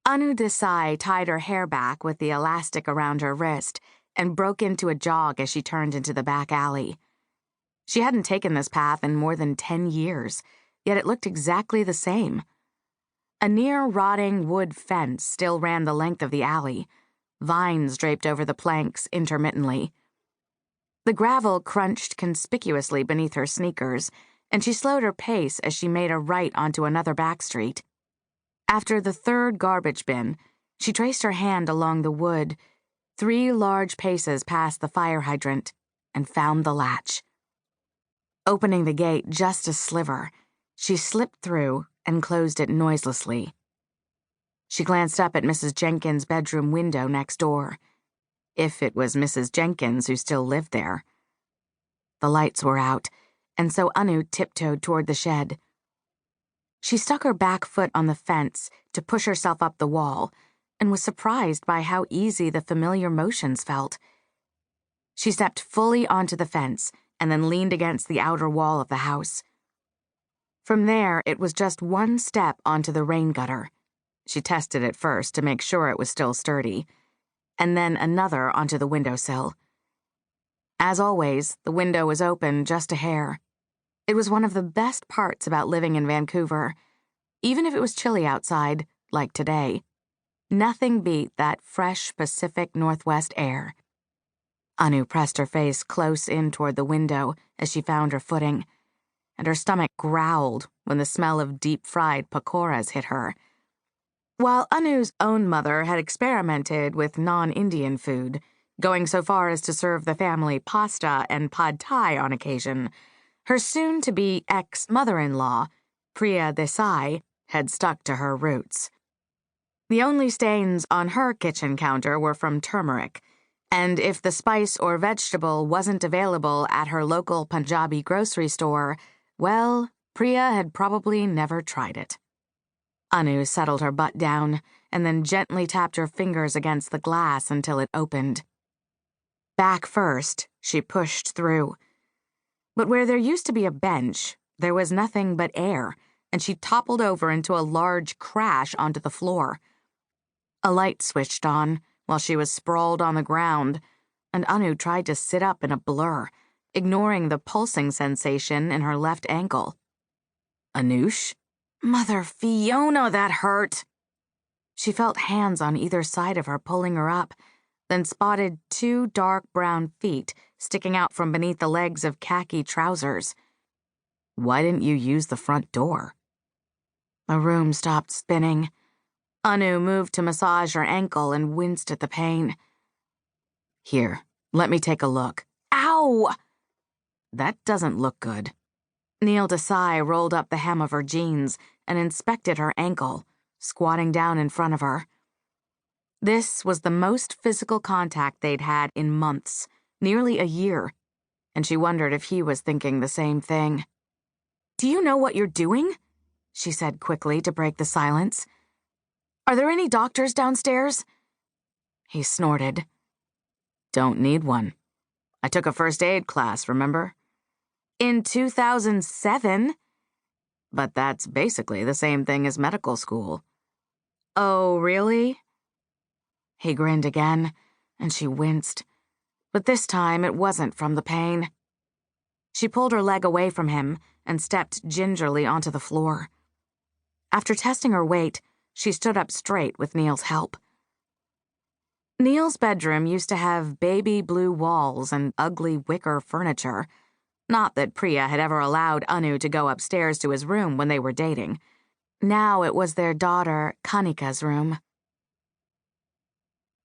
Anu Desai tied her hair back with the elastic around her wrist and broke into a jog as she turned into the back alley. She hadn't taken this path in more than 10 years, yet it looked exactly the same. A near-rotting wood fence still ran the length of the alley, vines draped over the planks intermittently. The gravel crunched conspicuously beneath her sneakers, and she slowed her pace as she made a right onto another back street. After the third garbage bin, she traced her hand along the wood, 3 large paces past the fire hydrant, and found the latch. Opening the gate just a sliver, she slipped through and closed it noiselessly. She glanced up at Mrs. Jenkins' bedroom window next door, if it was Mrs. Jenkins who still lived there. The lights were out, and so Anu tiptoed toward the shed. She stuck her back foot on the fence to push herself up the wall and was surprised by how easy the familiar motions felt. She stepped fully onto the fence and then leaned against the outer wall of the house. From there, it was just one step onto the rain gutter. She tested it first to make sure it was still sturdy, and then another onto the windowsill. As always, the window was open just a hair. It was one of the best parts about living in Vancouver. Even if it was chilly outside, like today, nothing beat that fresh Pacific Northwest air. Anu pressed her face close in toward the window as she found her footing, and her stomach growled when the smell of deep-fried pakoras hit her. While Anu's own mother had experimented with non-Indian food, going so far as to serve the family pasta and pad thai on occasion, her soon-to-be ex-mother-in-law, Priya Desai, had stuck to her roots. The only stains on her kitchen counter were from turmeric, and if the spice or vegetable wasn't available at her local Punjabi grocery store, well, Priya had probably never tried it. Anu settled her butt down and then gently tapped her fingers against the glass until it opened. Back first, she pushed through. But where there used to be a bench, there was nothing but air, and she toppled over into a large crash onto the floor. A light switched on while she was sprawled on the ground, and Anu tried to sit up in a blur, ignoring the pulsing sensation in her left ankle. Anoush? Mother Fiona, that hurt! She felt hands on either side of her pulling her up, then spotted 2 dark brown feet sticking out from beneath the legs of khaki trousers. Why didn't you use the front door? The room stopped spinning. Anu moved to massage her ankle and winced at the pain. Here, let me take a look. Ow! That doesn't look good. Neil Desai rolled up the hem of her jeans and inspected her ankle, squatting down in front of her. This was the most physical contact they'd had in months, nearly a year, and she wondered if he was thinking the same thing. "Do you know what you're doing?" she said quickly to break the silence. "Are there any doctors downstairs?" He snorted. "Don't need one. I took a first aid class, remember? In 2007? But that's basically the same thing as medical school." "Oh, really?" He grinned again, and she winced. But this time it wasn't from the pain. She pulled her leg away from him and stepped gingerly onto the floor. After testing her weight, she stood up straight with Neil's help. Neil's bedroom used to have baby blue walls and ugly wicker furniture. Not that Priya had ever allowed Anu to go upstairs to his room when they were dating. Now it was their daughter, Kanika's room.